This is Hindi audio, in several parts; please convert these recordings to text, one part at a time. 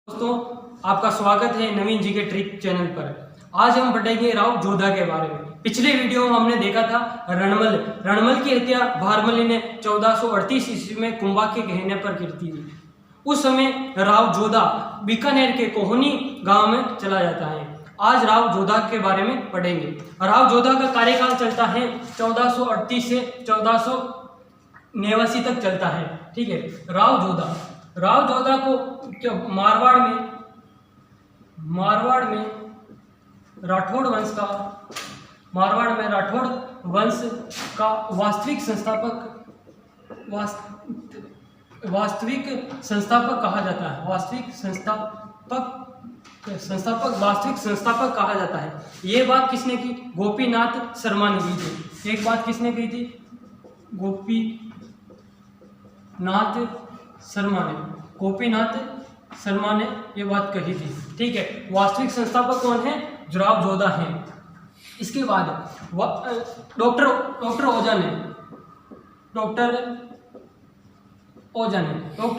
दोस्तों, आपका स्वागत है नवीन जी के ट्रिक चैनल पर। आज हम पढ़ेंगे राव जोधा के बारे में। पिछले वीडियो में हमने देखा था रणमल की हत्या भारमल ने 1438 ईस्वी में कुंभा के कहने पर की थी। उस समय राव जोधा बीकानेर के कोहनी गांव में चला जाता है। आज राव जोधा के बारे में पढ़ेंगे। राव जोधा का कार्यकाल चलता है 1438 से 1489 तक चलता है। ठीक है। राव जोधा को मारवाड़ में राठौड़ वंश का वास्तविक संस्थापक कहा जाता है। वास्तविक संस्थापक कहा जाता है। ये बात किसने की? गोपीनाथ शर्मा ने की थी। एक बात किसने की थी? गोपीनाथ शर्मा ने ये बात कही थी। ठीक है। वास्तविक संस्थापक कौन है? राव जोधा है। इसके बाद डॉक्टर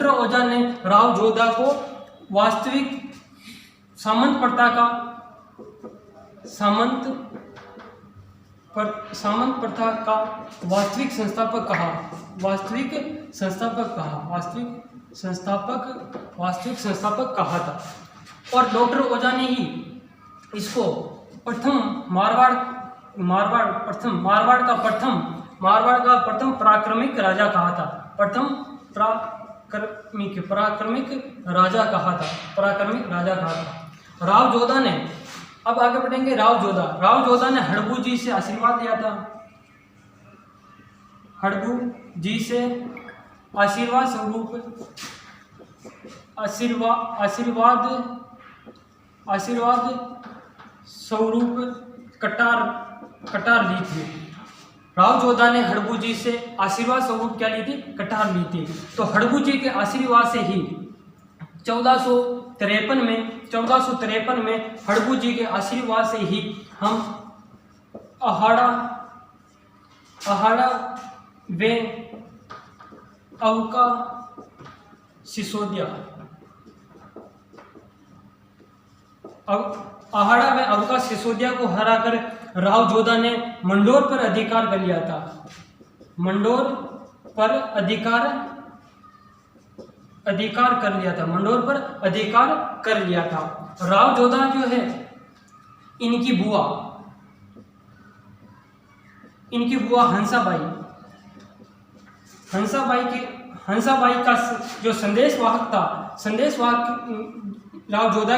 ओझा ने राव जोधा को वास्तविक सामंत प्रथा का वास्तविक संस्थापक कहा था। और डॉक्टर ओझा ने ही इसको मारवाड़ का प्रथम पराक्रमिक राजा कहा था। पराक्रमिक राजा कहा था। राव जोधा ने, अब आगे बढ़ेंगे। राव जोधा ने हड़बू जी से आशीर्वाद लिया था। हड़बू जी से आशीर्वाद स्वरूप कटार ली थी। राव जोधा ने हड़बू जी से आशीर्वाद स्वरूप क्या ली थी? कटार ली थी। तो हड़बू जी के आशीर्वाद से ही 1453 में हड़बू जी के आशीर्वाद से ही हम अहाड़ा वे अवका सिसोदिया को हराकर राव जोधा ने मंडोर पर अधिकार कर लिया था। मंडोर पर अधिकार कर लिया था। राव जोधा जो है, इनकी बुआ हंसाबाई का जो संदेशवाहक था, राव जोधा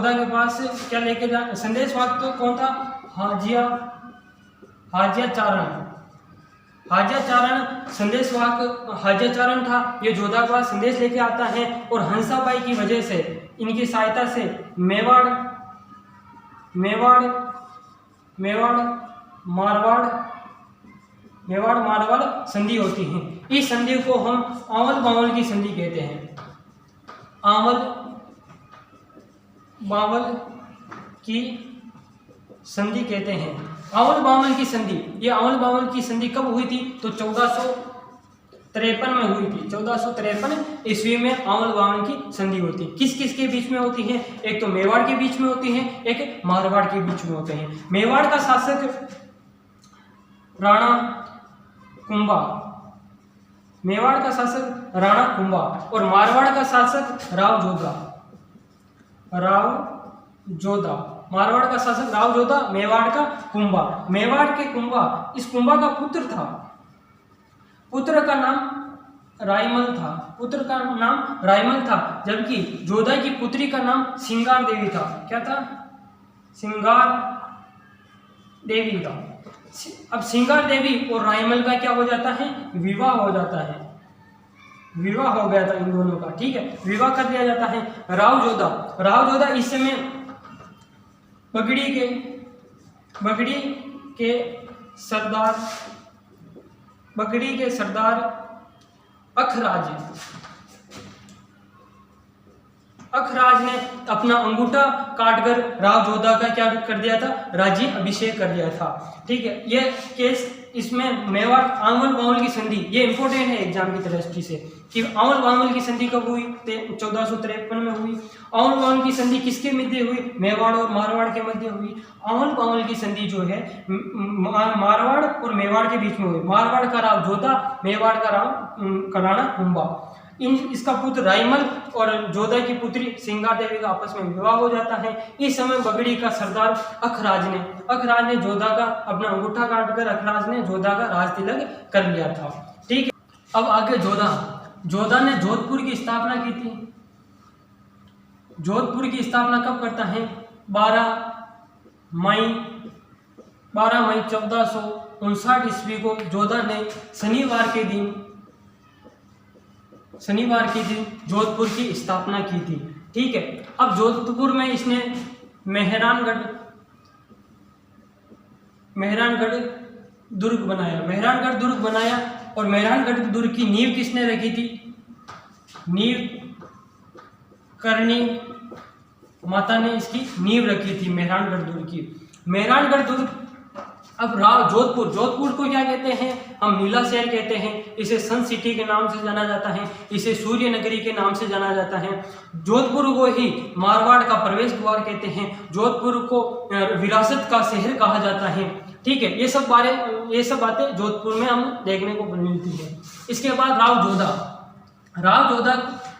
के पास क्या लेके जा, संदेशवाहक तो कौन था? हाजिया चारण था। ये जोधा के पास संदेश लेके आता है और हंसाबाई की वजह से, इनकी सहायता से मेवाड़ मारवाड़ संधि होती है। इस संधि को हम आंवल बावल की संधि कहते हैं। आंवल बावल की संधि कहते हैं। आंवल बावल की संधि कब हुई थी? तो 1453 में हुई थी। 1453 ईस्वी में आंवल बावल की संधि होती है। किस किस के बीच में होती है? एक तो मेवाड़ के बीच में होती है, एक मारवाड़ के बीच में होते हैं। मेवाड़ का शासक राणा कुंभा और मारवाड़ का शासक राव जोधा। मारवाड़ का शासक राव जोधा, मेवाड़ का कुंभा। इस कुंभा का पुत्र था। पुत्र का नाम रायमल था। जबकि जोधा की पुत्री का नाम सिंगार देवी था। क्या था? सिंगार देवी था। अब सिंगार देवी और रायमल का क्या हो जाता है? विवाह हो जाता है। विवाह हो गया था इन दोनों का। ठीक है। विवाह कर दिया जाता है। राव जोधा इस समय बगड़ी के सरदार अखराज ने अपना अंगूठा काटकर राव जोधा का क्या कर दिया था? राज्य अभिषेक कर दिया था। ठीक है। ये केस इसमें मेवाड़ आंवल बावल की संधि, ये इंपॉर्टेंट है एग्जाम की दृष्टि से कि आंवल बावल की संधि कब हुई? 1453 में हुई। आंवल बावल की संधि किसके मध्य हुई? मेवाड़ और मारवाड़ के मध्य हुई। आंवल बावल की संधि जो है मारवाड़ और मेवाड़ के बीच में हुई। मारवाड़ का राव जोधा, मेवाड़ का राव राणा कुंभा। इसका पुत्र रायमल और जोधा की पुत्री सिंगार देवी का आपस में विवाह हो जाता है। इस समय बगड़ी का सरदार अखराज ने जोधा का अपना अंगूठा काटकर अखराज ने जोधा का राज तिलक कर लिया था। ठीक है, अब आगे जोधा ने जोधपुर की स्थापना की थी। जोधपुर की स्थापना कब करता है? 12 मई 1459 ईस्वी को जोधा ने शनिवार के दिन जोधपुर की स्थापना की थी। ठीक है, अब जोधपुर में इसने मेहरानगढ़ दुर्ग बनाया और मेहरानगढ़ दुर्ग की नींव किसने रखी थी? नींव करणी माता ने इसकी नींव रखी थी मेहरानगढ़ दुर्ग की। मेहरानगढ़ दुर्ग, अब जोधपुर को क्या कहते हैं? हम नीला शहर कहते हैं। इसे सन सिटी के नाम से जाना जाता है, इसे सूर्य नगरी के नाम से जाना जाता है। जोधपुर को ही मारवाड़ का प्रवेश द्वार कहते हैं। जोधपुर को विरासत का शहर कहा जाता है। ठीक है, ये सब बातें जोधपुर में हम देखने को मिलती है। इसके बाद राव जोधा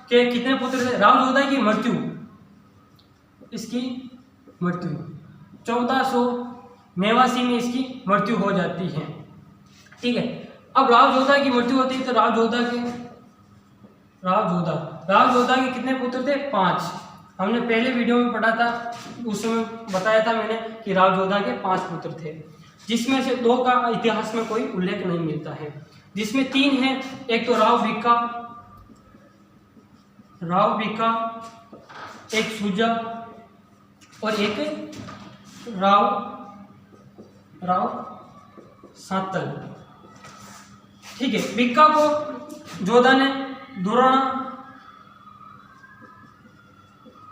के कितने पुत्र थे? राव जोधा की मृत्यु 1489 में इसकी मृत्यु हो जाती है। ठीक है, अब राव जोधा की मृत्यु होती है तो राव जोधा के कितने पुत्र थे? 5। हमने पहले वीडियो में पढ़ा था, उसमें बताया था मैंने कि राव जोधा के 5 पुत्र थे, जिसमें से 2 का इतिहास में कोई उल्लेख नहीं मिलता है, जिसमें 3 हैं। एक तो राव बिक्का, एक सुजा और एक राव सातल। ठीक है, बिक्का को जोधा ने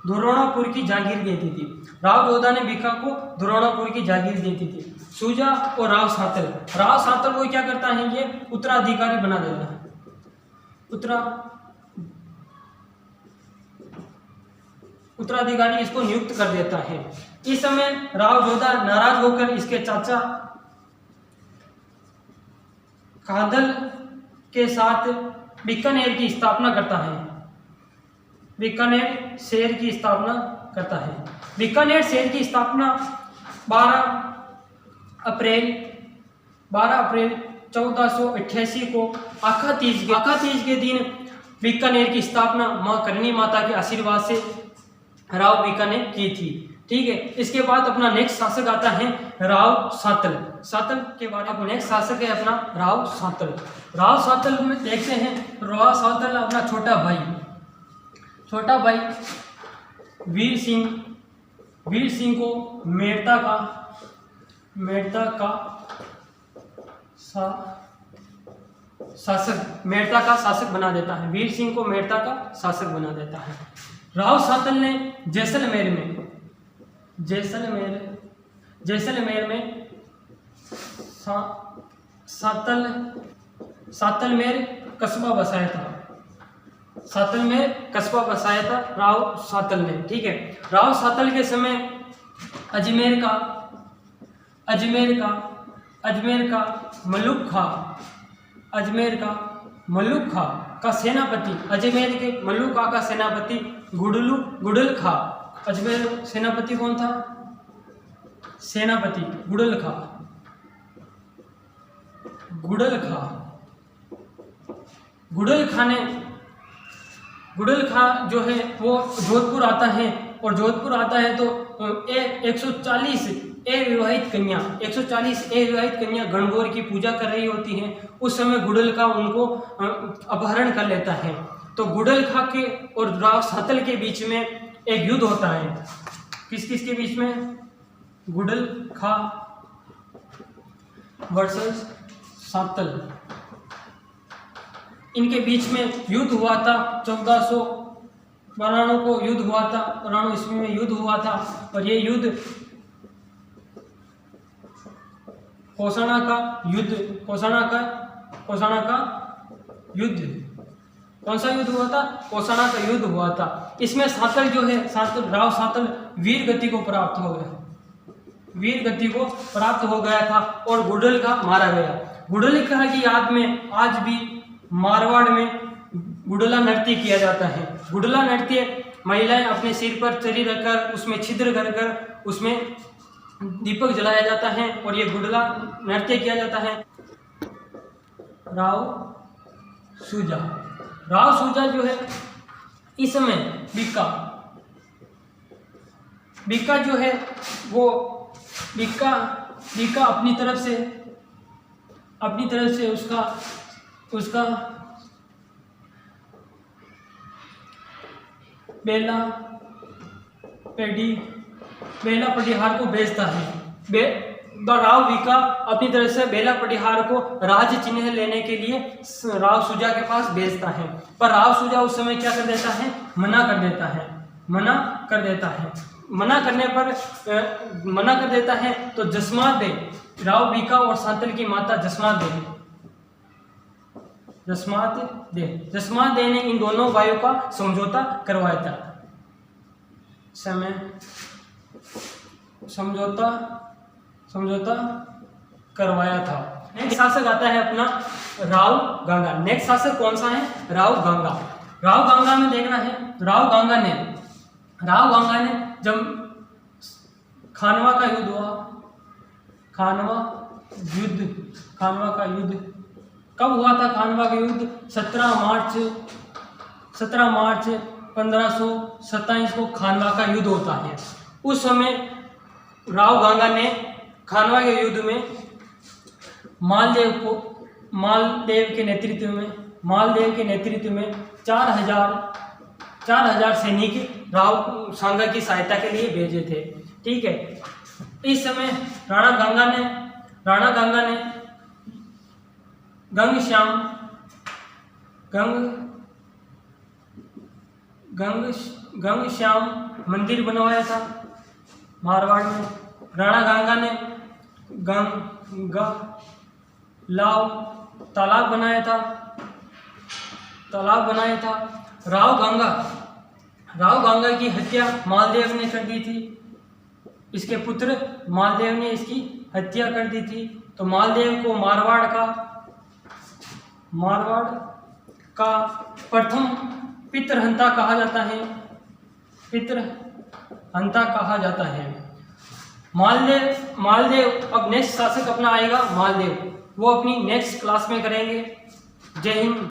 धुरोणापुर की जागीर देती थी। राव जोधा ने बिक्का को धुरोणापुर की जागीर देती थी। सुजा और राव सातल को क्या करता है? ये उत्तराधिकारी बना देता है। उत्तराधिकारी इसको नियुक्त कर देता है। इस समय राव जोधा नाराज होकर इसके चाचा कादल के साथ बीकानेर की स्थापना करता है। बीकानेर शहर की स्थापना करता है। 12 अप्रैल 1488 को आखा तीज के दिन बीकानेर की स्थापना मां करणी माता के आशीर्वाद से राव बिक्का ने की थी। ठीक है, इसके बाद अपना नेक्स्ट शासक आता है राव सातल के बारे में। नेक्स्ट शासक है अपना राव सातल में देखते हैं। राव सातल अपना छोटा भाई वीर सिंह को मेड़ता का शासक बना देता है। वीर सिंह को मेड़ता का शासक बना देता है। राव सातल ने जैसलमेर में सातलमेर कस्बा बसाया था राव सातल ने। ठीक है, राव सातल के समय अजमेर का मलुक खा का सेनापति, अजमेर के मलुक खा का सेनापति गुडल खा। अजमेर सेनापति कौन था? सेनापति गुडल खा जो है वो जोधपुर आता है, और जोधपुर आता है तो 140 अविवाहित कन्या गणगौर की पूजा कर रही होती हैं। उस समय गुडल खा उनको अपहरण कर लेता है। तो गुडल खा के और राव सातल के बीच में एक युद्ध होता है। किस के बीच में? गुडल खा वर्सेस सातल, इनके बीच में युद्ध हुआ था। 1492 को युद्ध हुआ था, 92 ईस्वी में युद्ध हुआ था। और ये युद्ध कोसणा का युद्ध, कोसणा का युद्ध, कौन सा युद्ध हुआ था? कोसणा का युद्ध हुआ था। इसमें सातल जो है, राव सातल वीर गति को प्राप्त हो गया, वीर गति को प्राप्त हो गया था और गुडल का मारा गया। गुडल की याद में आज भी मारवाड़ में गुडला नृत्य किया जाता है। गुडला नृत्य महिलाएं अपने सिर पर चरी रखकर उसमें छिद्र कर उसमें दीपक जलाया जाता है और ये गुडला नृत्य किया जाता है। राव सूजा जो है इस समय बीका जो है वो बीका अपनी तरफ से उसका बेला पटिहार को भेजता है। राव बीका अपनी तरफ से बेला पटिहार को राज चिन्ह लेने के लिए राव सूजा के पास भेजता है, पर राव सूजा उस समय क्या कर देता है? मना कर देता है। तो जसमात दे, राव बीका और सातल की माता जसमात दे ने इन दोनों भाइयों का समझौता करवाया था। समझौता करवाया था। नेक्स्ट शासक आता है अपना राव गंगा। नेक्स्ट शासक कौन सा है? राव गंगा में देखना है। राव गंगा ने जब खानवा का युद्ध हुआ, खानवा का युद्ध कब हुआ था? खानवा का युद्ध 17 मार्च 1527 को खानवा का युद्ध होता है। उस समय राव गंगा ने खानवा के युद्ध में मालदेव के नेतृत्व में 4000 सैनिक राव सांगा की सहायता के लिए भेजे थे। ठीक है, इस समय राणा गंगा ने गंगश्याम मंदिर बनवाया था मारवाड़ में। राणा गंगा ने तालाब बनाया था। राव गंगा की हत्या मालदेव ने कर दी थी। इसके पुत्र मालदेव ने इसकी हत्या कर दी थी। तो मालदेव को मारवाड़ का प्रथम पितृहंता कहा जाता है। मालदेव अब नेक्स्ट शासक अपना आएगा मालदेव, वो अपनी नेक्स्ट क्लास में करेंगे। जय हिंद।